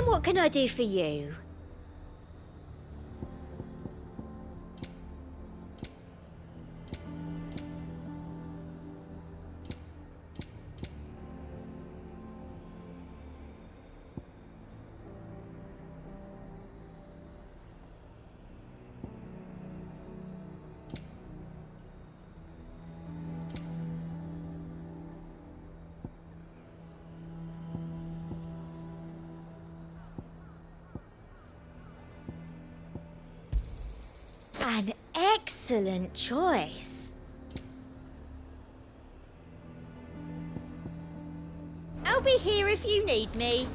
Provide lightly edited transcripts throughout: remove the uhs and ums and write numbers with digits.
And what can I do for you? An excellent choice. I'll be here if you need me.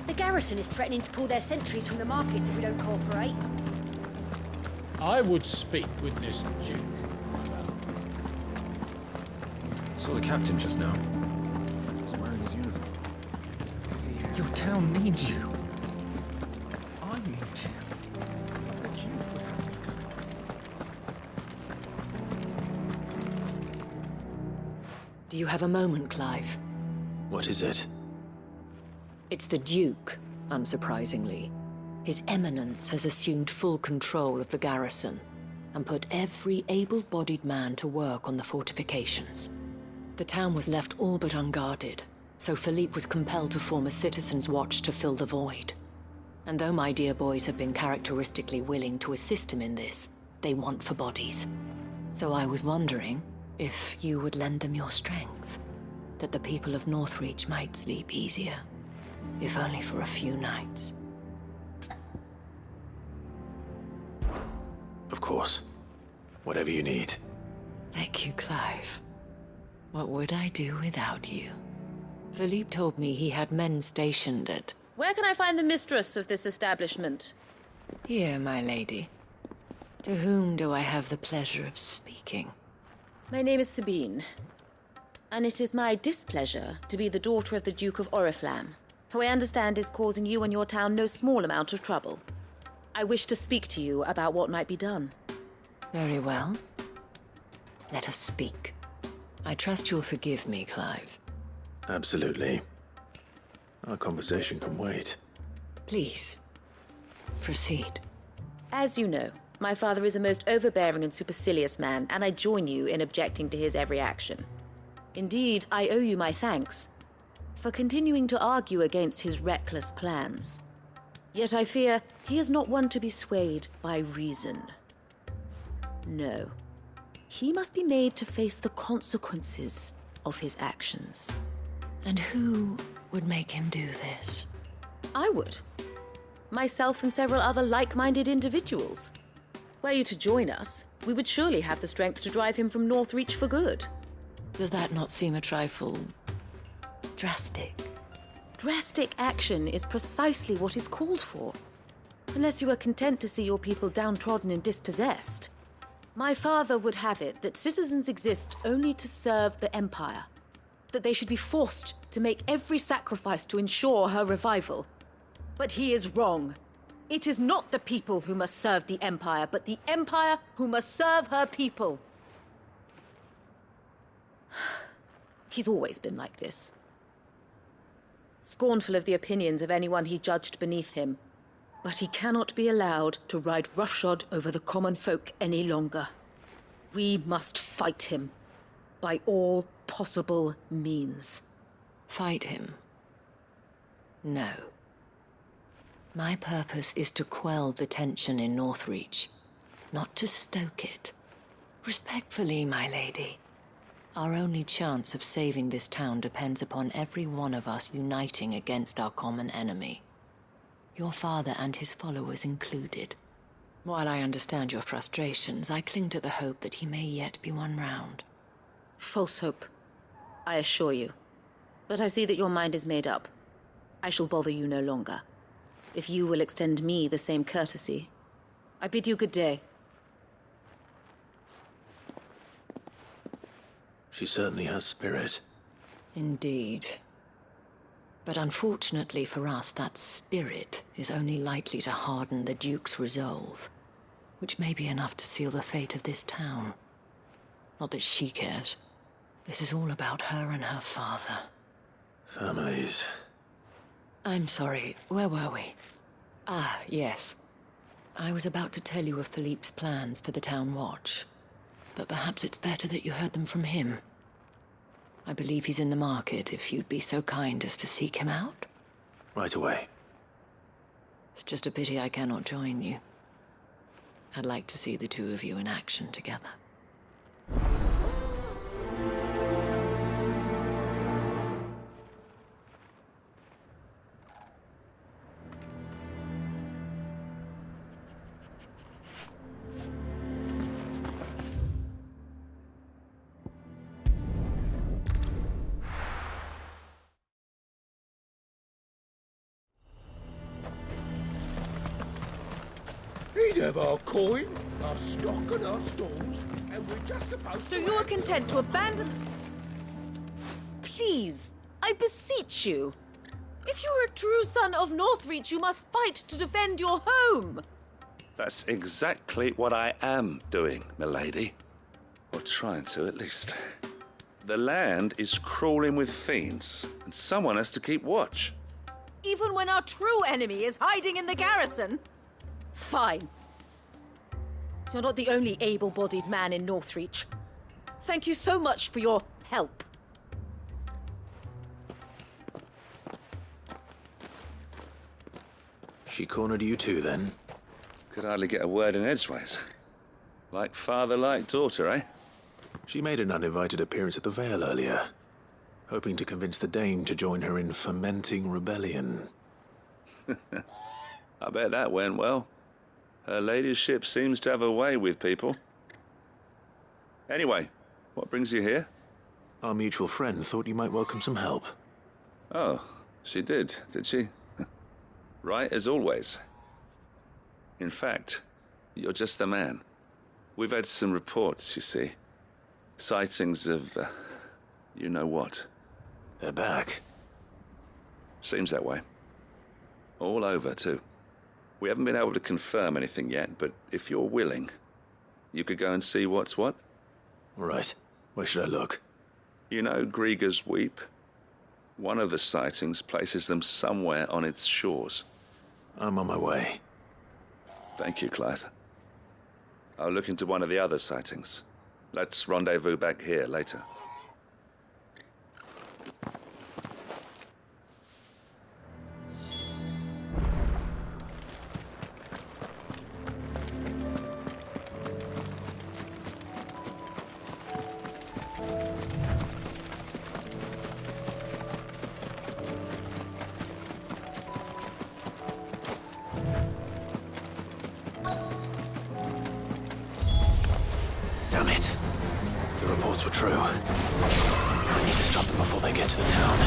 The garrison is threatening to pull their sentries from the markets if we don't cooperate. I would speak with this duke. Saw the captain just now. He was wearing his uniform. Your town needs you. I need you. The duke would have me. Do you have a moment, Clive? What is it? It's the Duke, unsurprisingly. His Eminence has assumed full control of the garrison and put every able-bodied man to work on the fortifications. The town was left all but unguarded, so Philippe was compelled to form a citizens' watch to fill the void. And though my dear boys have been characteristically willing to assist him in this, they want for bodies. So I was wondering if you would lend them your strength, that the people of Northreach might sleep easier, if only for a few nights. Of course. Whatever you need. Thank you, Clive. What would I do without you? Philippe told me he had men stationed at... Where can I find the mistress of this establishment? Here, my lady. To whom do I have the pleasure of speaking? My name is Sabine, and it is my displeasure to be the daughter of the Duke of Oriflamme, who I understand is causing you and your town no small amount of trouble. I wish to speak to you about what might be done. Very well. Let us speak. I trust you'll forgive me, Clive. Absolutely. Our conversation can wait. Please, proceed. As you know, my father is a most overbearing and supercilious man, and I join you in objecting to his every action. Indeed, I owe you my thanks for continuing to argue against his reckless plans. Yet I fear he is not one to be swayed by reason. No. He must be made to face the consequences of his actions. And who would make him do this? I would. Myself and several other like-minded individuals. Were you to join us, we would surely have the strength to drive him from Northreach for good. Does that not seem a trifle... drastic? Drastic action is precisely what is called for. Unless you are content to see your people downtrodden and dispossessed. My father would have it that citizens exist only to serve the Empire. That they should be forced to make every sacrifice to ensure her revival. But he is wrong. It is not the people who must serve the Empire, but the Empire who must serve her people. He's always been like this. Scornful of the opinions of anyone he judged beneath him. But he cannot be allowed to ride roughshod over the common folk any longer. We must fight him by all possible means. Fight him? No. My purpose is to quell the tension in Northreach, not to stoke it. Respectfully, my lady. Our only chance of saving this town depends upon every one of us uniting against our common enemy. Your father and his followers included. While I understand your frustrations, I cling to the hope that he may yet be won round. False hope, I assure you. But I see that your mind is made up. I shall bother you no longer. If you will extend me the same courtesy, I bid you good day. She certainly has spirit. Indeed. But unfortunately for us, that spirit is only likely to harden the Duke's resolve, which may be enough to seal the fate of this town. Not that she cares. This is all about her and her father. Families. I'm sorry, where were we? Ah, yes. I was about to tell you of Philippe's plans for the town watch. But perhaps it's better that you heard them from him. I believe he's in the market, if you'd be so kind as to seek him out. Right away. It's just a pity I cannot join you. I'd like to see the two of you in action together. He'd have our coin, our stock and our stalls, and we're just supposed So to... you are content to abandon... Please, I beseech you. If you are a true son of Northreach, you must fight to defend your home. That's exactly what I am doing, milady. Or trying to, at least. The land is crawling with fiends, and someone has to keep watch. Even when our true enemy is hiding in the garrison? Fine. You're not the only able-bodied man in Northreach. Thank you so much for your help. She cornered you too, then? Could hardly get a word in edgeways. Like father, like daughter, eh? She made an uninvited appearance at the Vale earlier, hoping to convince the Dame to join her in fomenting rebellion. I bet that went well. Her ladyship seems to have a way with people. Anyway, what brings you here? Our mutual friend thought you might welcome some help. Oh, she did she? Right as always. In fact, you're just the man. We've had some reports, you see. Sightings of, you know what. They're back. Seems that way. All over, too. We haven't been able to confirm anything yet, but if you're willing, you could go and see what's what. Right. Where should I look? You know Grieger's Weep? One of the sightings places them somewhere on its shores. I'm on my way. Thank you, Clive. I'll look into one of the other sightings. Let's rendezvous back here later. Damn it. The reports were true. I need to stop them before they get to the town.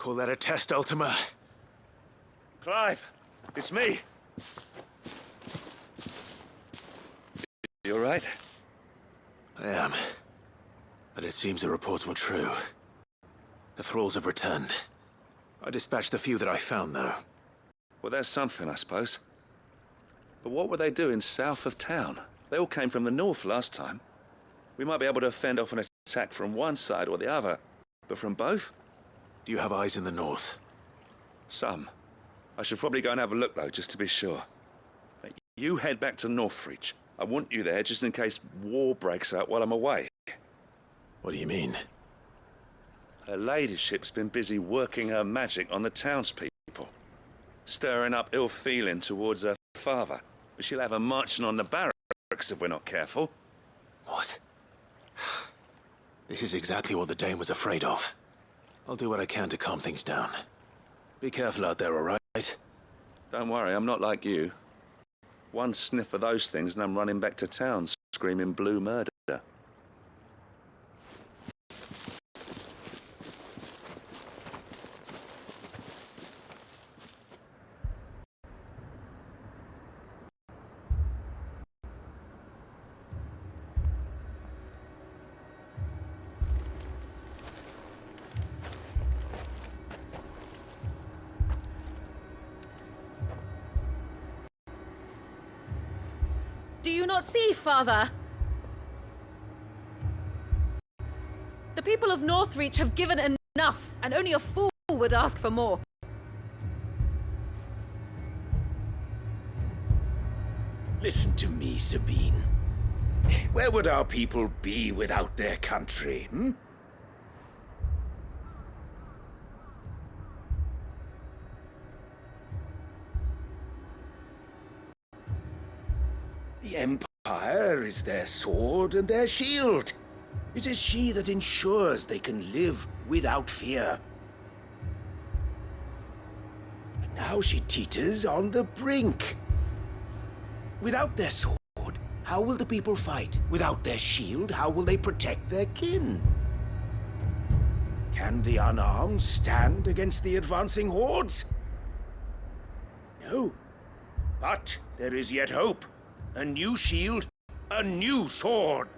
Call that a test, Ultima? Clive, it's me. You all right? I am. But it seems the reports were true. The thralls have returned. I dispatched the few that I found, though. Well, that's something, I suppose. But what were they doing south of town? They all came from the north last time. We might be able to fend off an attack from one side or the other, but from both? Do you have eyes in the north? Some. I should probably go and have a look, though, just to be sure. You head back to Northreach. I want you there just in case war breaks out while I'm away. What do you mean? Her ladyship's been busy working her magic on the townspeople, stirring up ill feeling towards her father. She'll have her marching on the barracks if we're not careful. What? This is exactly what the Dame was afraid of. I'll do what I can to calm things down. Be careful out there, all right? Don't worry, I'm not like you. One sniff of those things and I'm running back to town screaming blue murder. Do you not see, Father? The people of Northreach have given enough, and only a fool would ask for more. Listen to me, Sabine. Where would our people be without their country, hmm? The Empire is their sword and their shield. It is she that ensures they can live without fear. But now she teeters on the brink. Without their sword, how will the people fight? Without their shield, how will they protect their kin? Can the unarmed stand against the advancing hordes? No. But there is yet hope. A new shield, a new sword.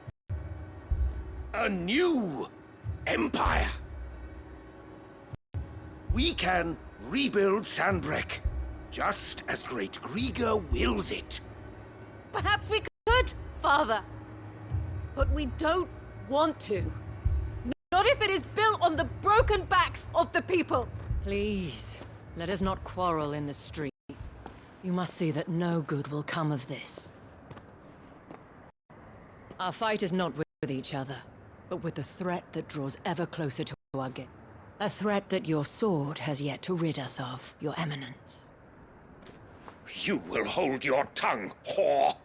A new empire. We can rebuild Sandbreck, just as Great Griga wills it. Perhaps we could, Father. But we don't want to. Not if it is built on the broken backs of the people. Please, let us not quarrel in the street. You must see that no good will come of this. Our fight is not with each other, but with the threat that draws ever closer to our gate. A threat that your sword has yet to rid us of, Your Eminence. You will hold your tongue, whore.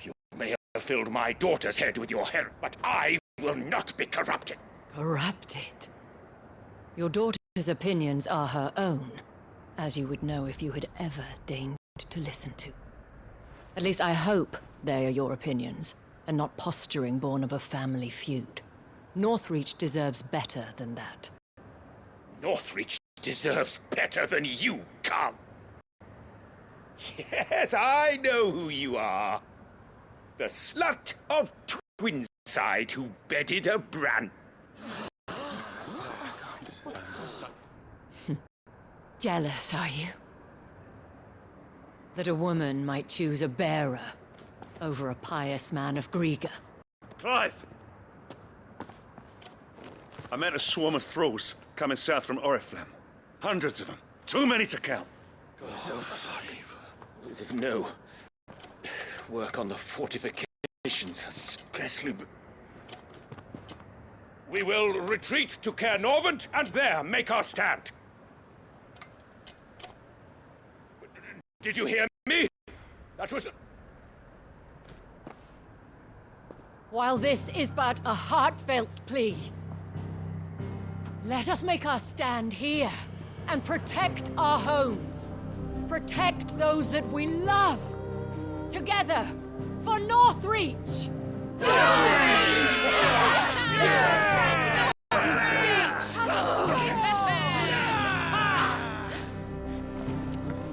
You may have filled my daughter's head with your hair, but I will not be corrupted. Corrupted? Your daughter's opinions are her own, as you would know if you had ever deigned to listen to. At least I hope they are your opinions, and not posturing born of a family feud. Northreach deserves better than that. Northreach deserves better than you, Carl. Yes, I know who you are. The slut of Twinside who bedded a bran. Jealous, are you? That a woman might choose a bearer over a pious man of Griga. Clive! I met a swarm of thralls coming south from Oriflamme. Hundreds of them. Too many to count. There's no work on the fortifications. Scarcely. We will retreat to Caer Norvent and there make our stand. Did you hear me? That was... While this is but a heartfelt plea, let us make our stand here and protect our homes. Protect those that we love. Together, for Northreach!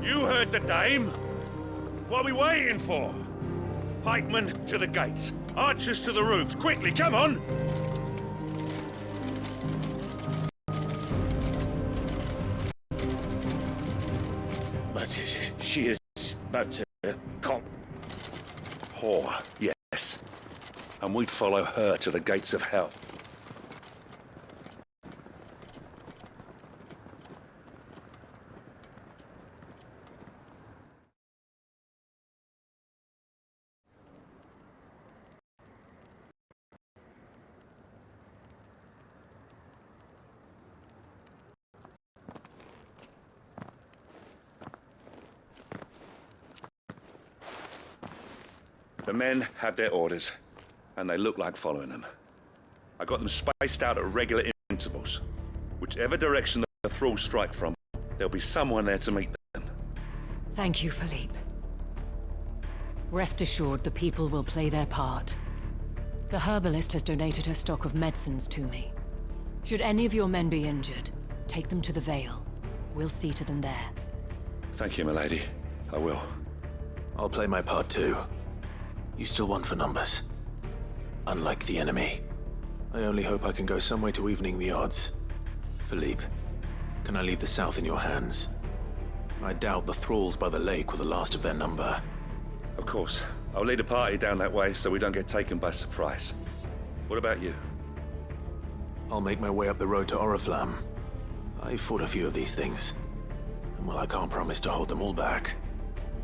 You heard the dame. What are we waiting for? Pikemen to the gates. Archers to the roofs. Quickly, come on! But she is but Whore, yes. And we'd follow her to the gates of hell. The men have their orders, and they look like following them. I got them spaced out at regular intervals. Whichever direction the thralls strike from, there'll be someone there to meet them. Thank you, Philippe. Rest assured the people will play their part. The herbalist has donated her stock of medicines to me. Should any of your men be injured, take them to the Vale. We'll see to them there. Thank you, milady. I will. I'll play my part too. You still want for numbers. Unlike the enemy. I only hope I can go some way to evening the odds. Philippe, can I leave the south in your hands? I doubt the thralls by the lake were the last of their number. Of course. I'll lead a party down that way so we don't get taken by surprise. What about you? I'll make my way up the road to Oriflamme. I've fought a few of these things. And while I can't promise to hold them all back,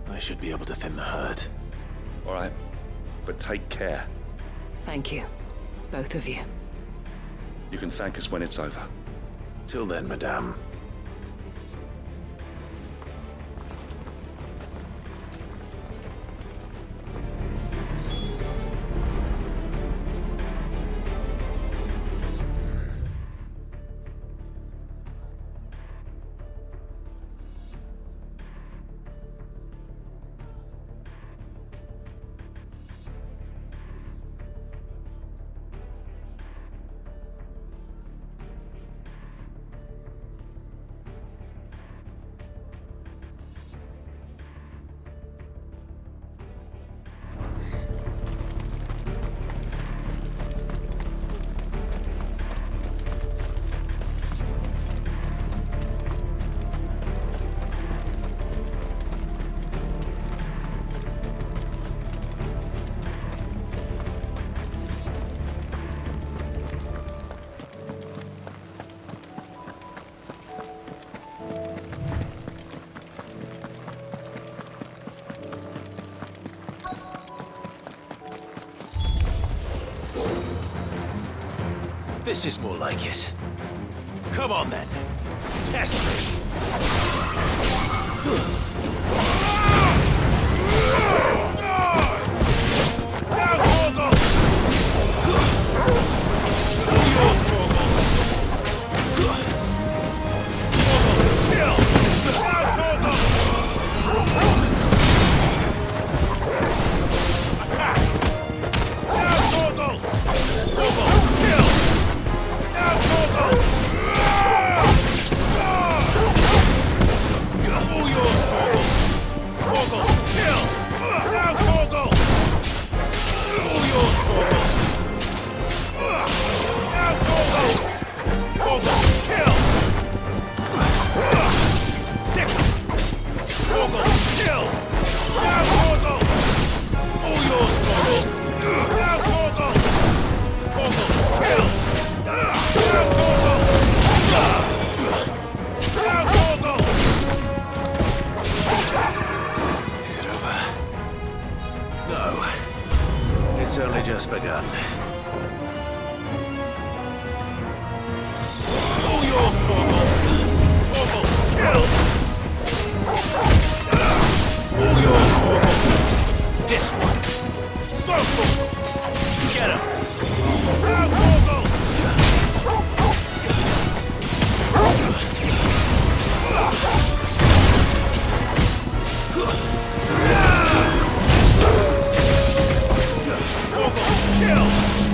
I should be able to thin the herd. All right. But take care. Thank you. Both of you. You can thank us when it's over. Till then, madame. This is more like it. Come on then. Test me. It's only just begun. All yours, Torgal! Torgal, kill! All yours, Torgal! This one! Go, Torgal! Get him! Now, Torgal! Kill!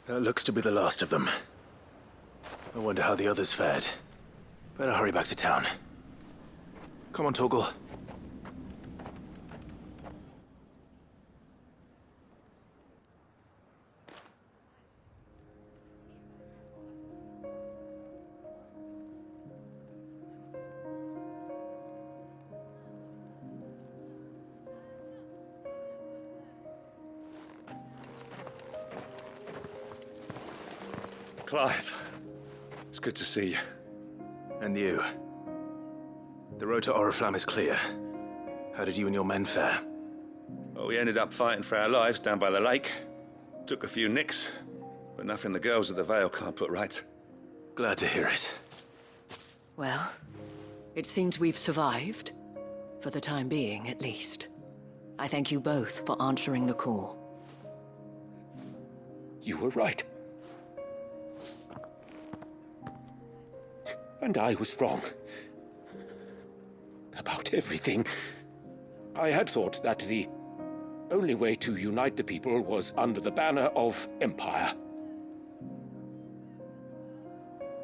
That looks to be the last of them. I wonder how the others fared. Better hurry back to town. Come on, Torgal. Clive, it's good to see you. And you. The road to Oriflamme is clear. How did you and your men fare? Well, we ended up fighting for our lives down by the lake. Took a few nicks, but nothing the girls of the Vale can't put right. Glad to hear it. Well, it seems we've survived. For the time being, at least. I thank you both for answering the call. You were right. And I was wrong. About everything. I had thought that the only way to unite the people was under the banner of Empire.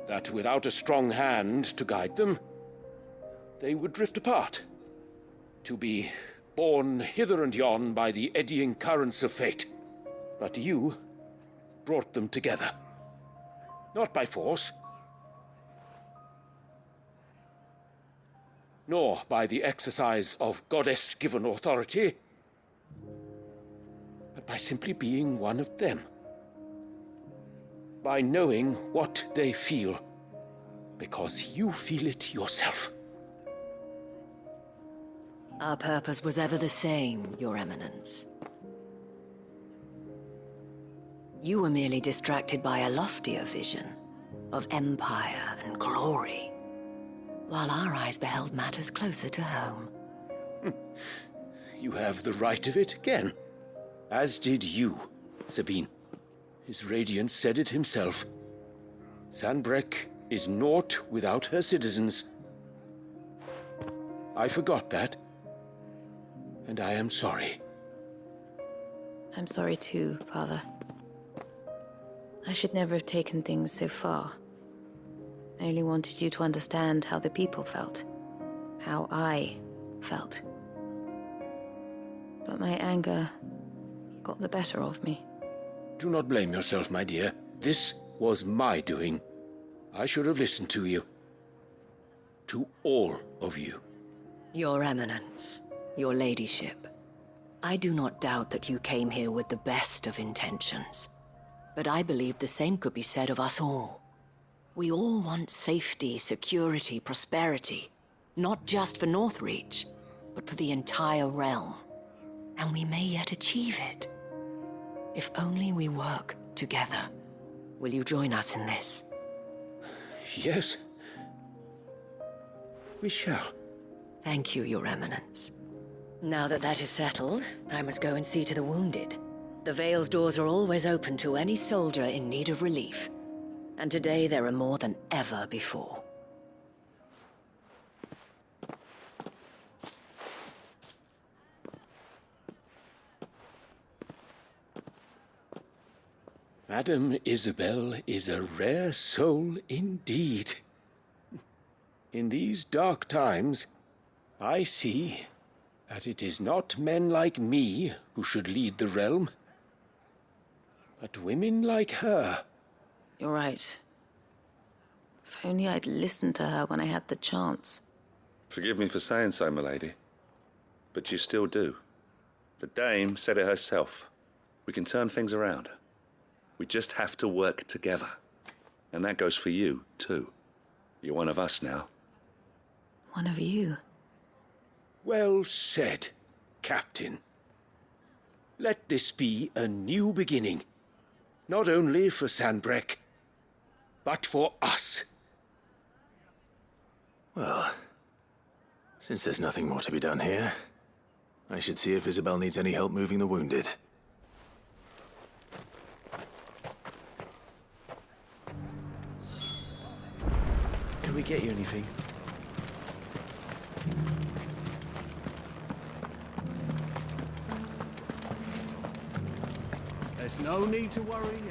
That without a strong hand to guide them, they would drift apart. To be borne hither and yon by the eddying currents of fate. But you brought them together. Not by force, nor by the exercise of goddess-given authority, but by simply being one of them. By knowing what they feel, because you feel it yourself. Our purpose was ever the same, Your Eminence. You were merely distracted by a loftier vision of empire and glory, while our eyes beheld matters closer to home. You have the right of it again. As did you, Sabine. His radiance said it himself. Sanbreque is naught without her citizens. I forgot that, and I am sorry. I'm sorry too, Father. I should never have taken things so far. I only wanted you to understand how the people felt. How I felt. But my anger got the better of me. Do not blame yourself, my dear. This was my doing. I should have listened to you. To all of you. Your Eminence, your Ladyship, I do not doubt that you came here with the best of intentions. But I believe the same could be said of us all. We all want safety, security, prosperity. Not just for Northreach, but for the entire realm. And we may yet achieve it. If only we work together. Will you join us in this? Yes. We shall. Thank you, Your Eminence. Now that that is settled, I must go and see to the wounded. The Vale's doors are always open to any soldier in need of relief. And today there are more than ever before. Madame Isabel is a rare soul indeed. In these dark times, I see that it is not men like me who should lead the realm, but women like her. You're right. If only I'd listened to her when I had the chance. Forgive me for saying so, milady, but you still do. The dame said it herself. We can turn things around. We just have to work together. And that goes for you, too. You're one of us now. One of you. Well said, Captain. Let this be a new beginning. Not only for Sanbreque, but for us. Well, since there's nothing more to be done here, I should see if Isabel needs any help moving the wounded. Can we get you anything? There's no need to worry.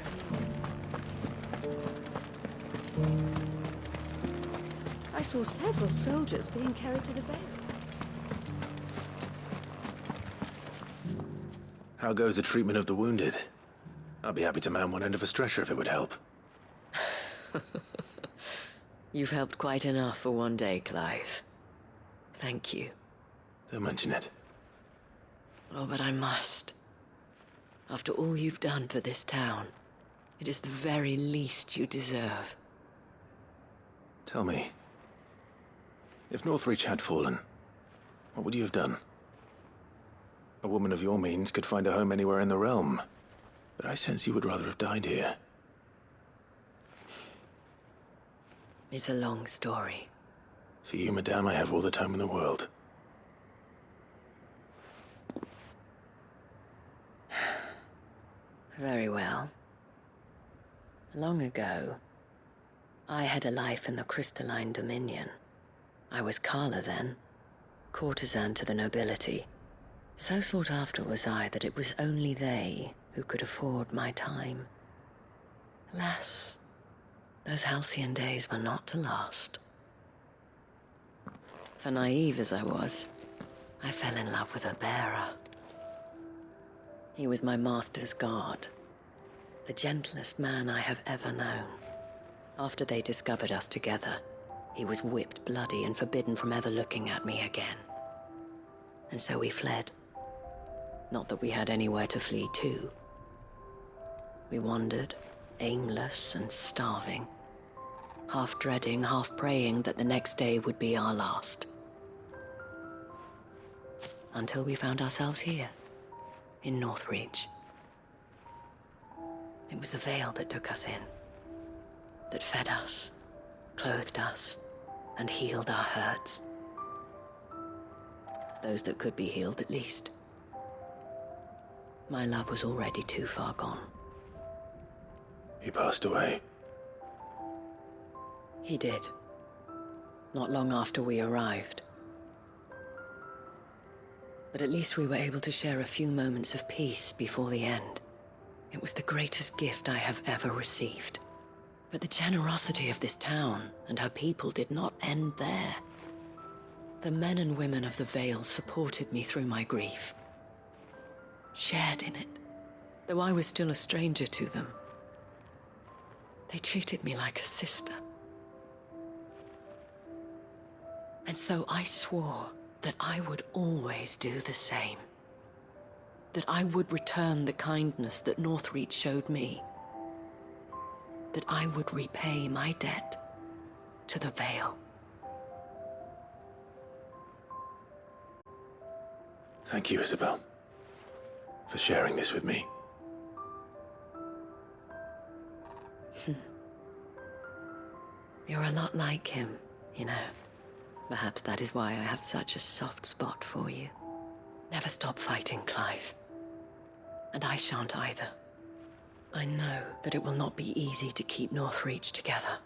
I saw several soldiers being carried to the Vale. How goes the treatment of the wounded? I'd be happy to man one end of a stretcher if it would help. You've helped quite enough for one day, Clive. Thank you. Don't mention it. Oh, but I must. After all you've done for this town, it is the very least you deserve. Tell me, if Northreach had fallen, what would you have done? A woman of your means could find a home anywhere in the realm, but I sense you would rather have died here. It's a long story. For you, madame, I have all the time in the world. Very well. Long ago, I had a life in the Crystalline Dominion. I was Carla then, courtesan to the nobility. So sought after was I that it was only they who could afford my time. Alas, those halcyon days were not to last. For naive as I was, I fell in love with a bearer. He was my master's guard, the gentlest man I have ever known. After they discovered us together, he was whipped bloody and forbidden from ever looking at me again. And so we fled. Not that we had anywhere to flee to. We wandered, aimless and starving, half dreading, half praying that the next day would be our last. Until we found ourselves here, in Northreach. It was the Vale that took us in, that fed us, clothed us, and healed our hurts. Those that could be healed, at least. My love was already too far gone. He passed away. He did. Not long after we arrived. But at least we were able to share a few moments of peace before the end. It was the greatest gift I have ever received. But the generosity of this town and her people did not end there. The men and women of the Vale supported me through my grief. Shared in it, though I was still a stranger to them. They treated me like a sister. And so I swore that I would always do the same. That I would return the kindness that Northreach showed me. That I would repay my debt to the Vale. Thank you, Isabel, for sharing this with me. You're a lot like him, you know. Perhaps that is why I have such a soft spot for you. Never stop fighting, Clive. And I shan't either. I know that it will not be easy to keep Northreach together.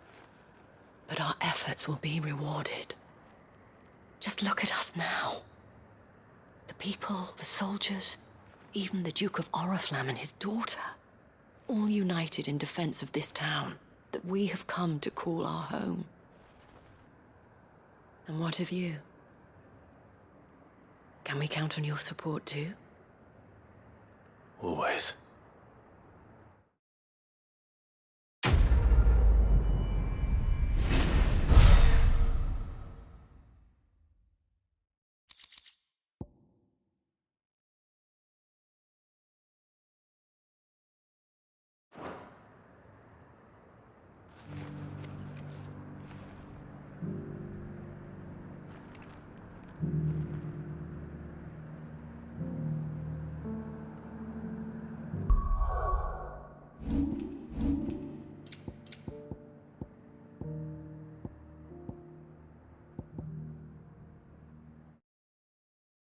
But our efforts will be rewarded. Just look at us now. The people, the soldiers, even the Duke of Oriflamme and his daughter, all united in defense of this town that we have come to call our home. And what of you? Can we count on your support too? Always.